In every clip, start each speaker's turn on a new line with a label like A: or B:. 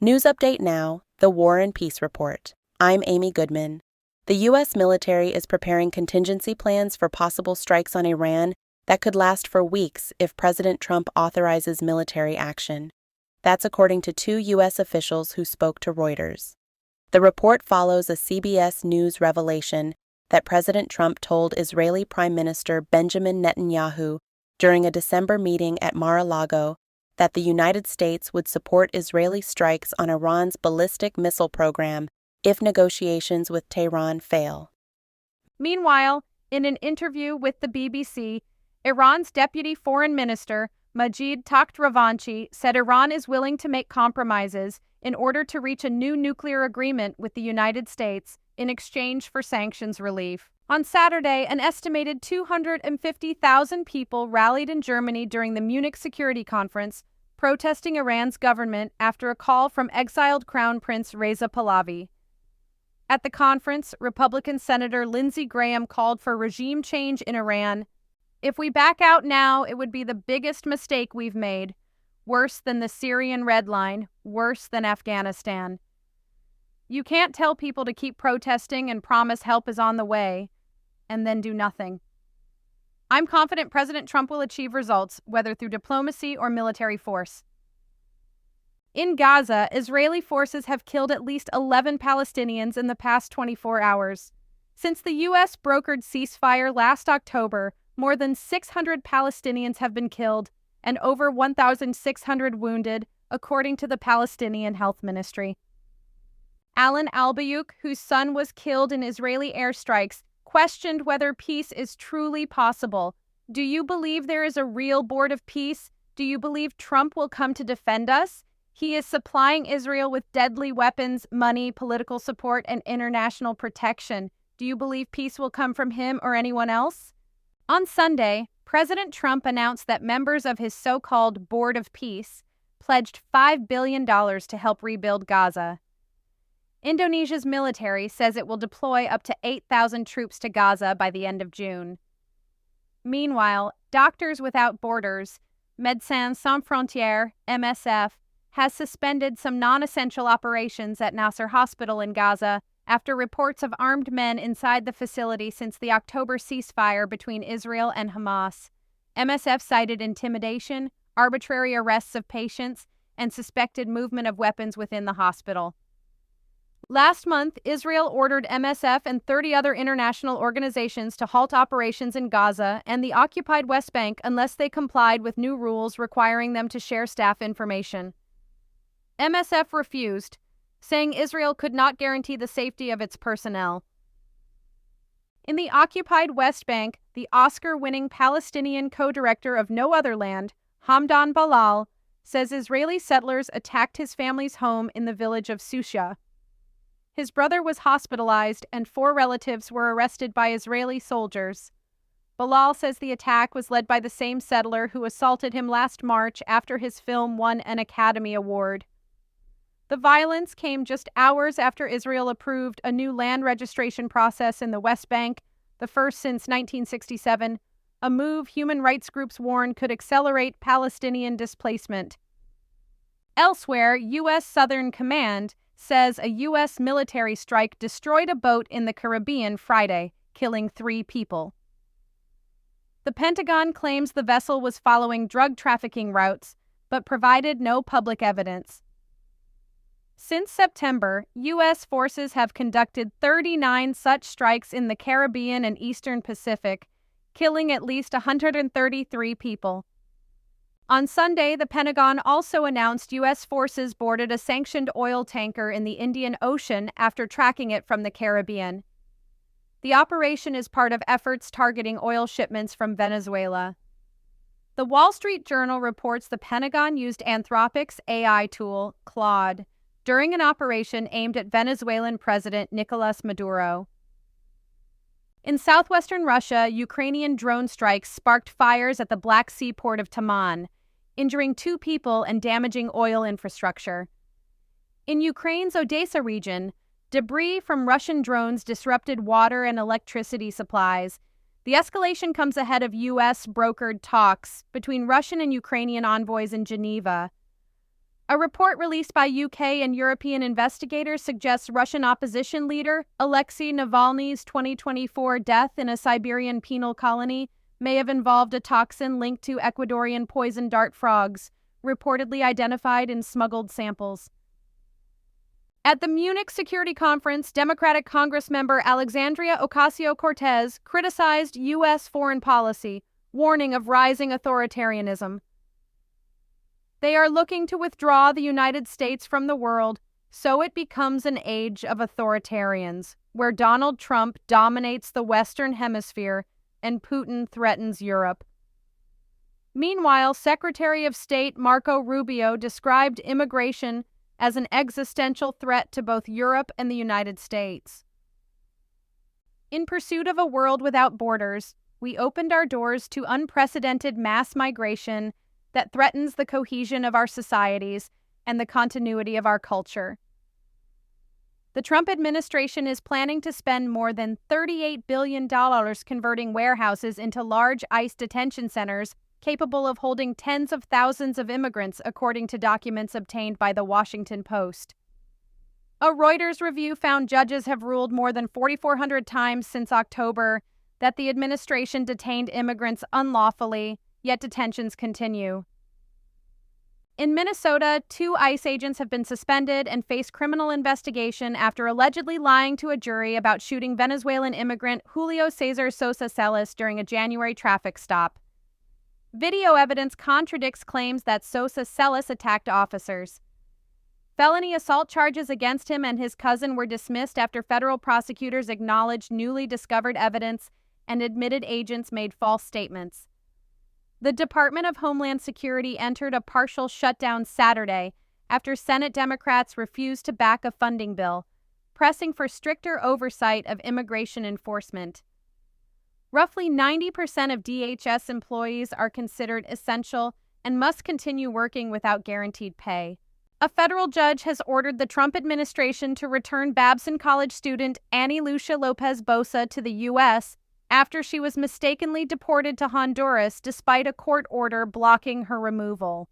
A: News update now, the War and Peace Report. I'm Amy Goodman. The U.S. military is preparing contingency plans for possible strikes on Iran that could last for weeks if President Trump authorizes military action. That's according to two U.S. officials who spoke to Reuters. The report follows a CBS News revelation that President Trump told Israeli Prime Minister Benjamin Netanyahu during a December meeting at Mar-a-Lago that the United States would support Israeli strikes on Iran's ballistic missile program if negotiations with Tehran fail.
B: Meanwhile, in an interview with the BBC, Iran's deputy foreign minister, Majid Takhtravanchi, said Iran is willing to make compromises in order to reach a new nuclear agreement with the United States in exchange for sanctions relief. On Saturday, an estimated 250,000 people rallied in Germany during the Munich Security Conference, protesting Iran's government after a call from exiled Crown Prince Reza Pahlavi. At the conference, Republican Senator Lindsey Graham called for regime change in Iran. "If we back out now, it would be the biggest mistake we've made. Worse than the Syrian Red Line, worse than Afghanistan. You can't tell people to keep protesting and promise help is on the way, and then do nothing. I'm confident President Trump will achieve results, whether through diplomacy or military force." In Gaza, Israeli forces have killed at least 11 Palestinians in the past 24 hours. Since the U.S. brokered ceasefire last October, more than 600 Palestinians have been killed and over 1,600 wounded, according to the Palestinian Health Ministry. Alan Albayuk, whose son was killed in Israeli airstrikes, questioned whether peace is truly possible. "Do you believe there is a real board of peace? Do you believe Trump will come to defend us? He is supplying Israel with deadly weapons, money, political support, and international protection. Do you believe peace will come from him or anyone else?" On Sunday, President Trump announced that members of his so-called Board of Peace pledged $5 billion to help rebuild Gaza. Indonesia's military says it will deploy up to 8,000 troops to Gaza by the end of June. Meanwhile, Doctors Without Borders, Médecins Sans Frontières, MSF, has suspended some non-essential operations at Nasser Hospital in Gaza after reports of armed men inside the facility since the October ceasefire between Israel and Hamas. MSF cited intimidation, arbitrary arrests of patients, and suspected movement of weapons within the hospital. Last month, Israel ordered MSF and 30 other international organizations to halt operations in Gaza and the occupied West Bank unless they complied with new rules requiring them to share staff information. MSF refused, saying Israel could not guarantee the safety of its personnel. In the occupied West Bank, the Oscar-winning Palestinian co-director of No Other Land, Hamdan Balal, says Israeli settlers attacked his family's home in the village of Susha. His brother was hospitalized and 4 relatives were arrested by Israeli soldiers. Balal says the attack was led by the same settler who assaulted him last March after his film won an Academy Award. The violence came just hours after Israel approved a new land registration process in the West Bank, the first since 1967, a move human rights groups warn could accelerate Palestinian displacement. Elsewhere, U.S. Southern Command says a U.S. military strike destroyed a boat in the Caribbean Friday, killing 3 people. The Pentagon claims the vessel was following drug trafficking routes, but provided no public evidence. Since September, U.S. forces have conducted 39 such strikes in the Caribbean and Eastern Pacific, killing at least 133 people. On Sunday, the Pentagon also announced U.S. forces boarded a sanctioned oil tanker in the Indian Ocean after tracking it from the Caribbean. The operation is part of efforts targeting oil shipments from Venezuela. The Wall Street Journal reports the Pentagon used Anthropic's AI tool, Claude, during an operation aimed at Venezuelan President Nicolas Maduro. In southwestern Russia, Ukrainian drone strikes sparked fires at the Black Sea port of Taman, injuring 2 people and damaging oil infrastructure. In Ukraine's Odessa region, debris from Russian drones disrupted water and electricity supplies. The escalation comes ahead of U.S. brokered talks between Russian and Ukrainian envoys in Geneva. A report released by UK and European investigators suggests Russian opposition leader Alexei Navalny's 2024 death in a Siberian penal colony may have involved a toxin linked to Ecuadorian poison dart frogs, reportedly identified in smuggled samples. At the Munich Security Conference, Democratic Congress member Alexandria Ocasio-Cortez criticized U.S. foreign policy, warning of rising authoritarianism. They are looking to withdraw the United States from the world, so it becomes an age of authoritarians, where Donald Trump dominates the Western Hemisphere and Putin threatens Europe. Meanwhile, Secretary of State Marco Rubio described immigration as an existential threat to both Europe and the United States. In pursuit of a world without borders, we opened our doors to unprecedented mass migration that threatens the cohesion of our societies and the continuity of our culture. The Trump administration is planning to spend more than $38 billion converting warehouses into large ICE detention centers capable of holding tens of thousands of immigrants, according to documents obtained by the Washington Post. A Reuters review found judges have ruled more than 4,400 times since October that the administration detained immigrants unlawfully, yet detentions continue. In Minnesota, 2 ICE agents have been suspended and face criminal investigation after allegedly lying to a jury about shooting Venezuelan immigrant Julio Cesar Sosa Celis during a January traffic stop. Video evidence contradicts claims that Sosa Celis attacked officers. Felony assault charges against him and his cousin were dismissed after federal prosecutors acknowledged newly discovered evidence and admitted agents made false statements. The Department of Homeland Security entered a partial shutdown Saturday after Senate Democrats refused to back a funding bill, pressing for stricter oversight of immigration enforcement. Roughly 90% of DHS employees are considered essential and must continue working without guaranteed pay. A federal judge has ordered the Trump administration to return Babson College student Annie Lucia Lopez Bosa to the U.S. after she was mistakenly deported to Honduras despite a court order blocking her removal.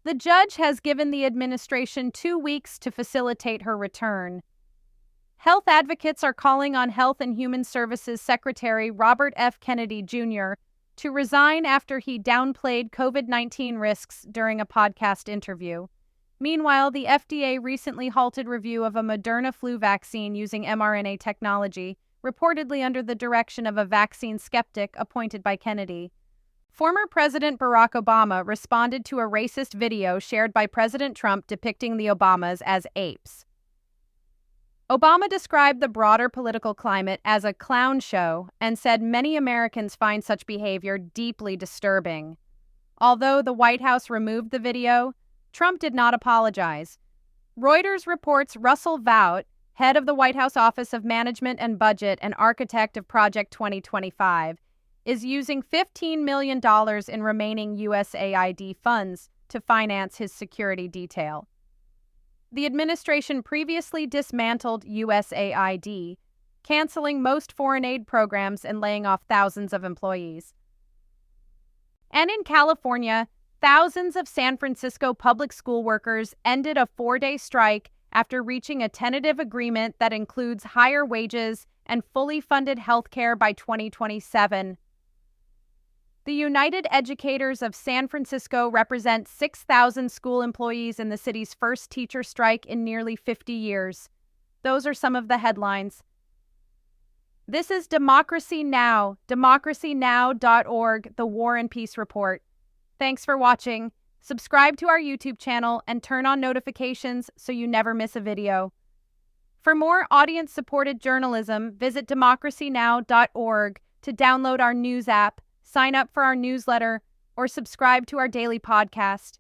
B: The judge has given the administration 2 weeks to facilitate her return. Health advocates are calling on Health and Human Services Secretary Robert F. Kennedy Jr. to resign after he downplayed COVID-19 risks during a podcast interview. Meanwhile, the FDA recently halted review of a Moderna flu vaccine using mRNA technology, reportedly under the direction of a vaccine skeptic appointed by Kennedy. Former President Barack Obama responded to a racist video shared by President Trump depicting the Obamas as apes. Obama described the broader political climate as a clown show and said many Americans find such behavior deeply disturbing. Although the White House removed the video, Trump did not apologize. Reuters reports Russell Vought, head of the White House Office of Management and Budget and architect of Project 2025, is using $15 million in remaining USAID funds to finance his security detail. The administration previously dismantled USAID, canceling most foreign aid programs and laying off thousands of employees. And in California, thousands of San Francisco public school workers ended a 4-day strike after reaching a tentative agreement that includes higher wages and fully funded health care by 2027. The United Educators of San Francisco represent 6,000 school employees in the city's first teacher strike in nearly 50 years. Those are some of the headlines. This is Democracy Now!, democracynow.org, the War and Peace Report. Thanks for watching. Subscribe to our YouTube channel and turn on notifications so you never miss a video. For more audience-supported journalism, visit democracynow.org to download our news app, sign up for our newsletter, or subscribe to our daily podcast.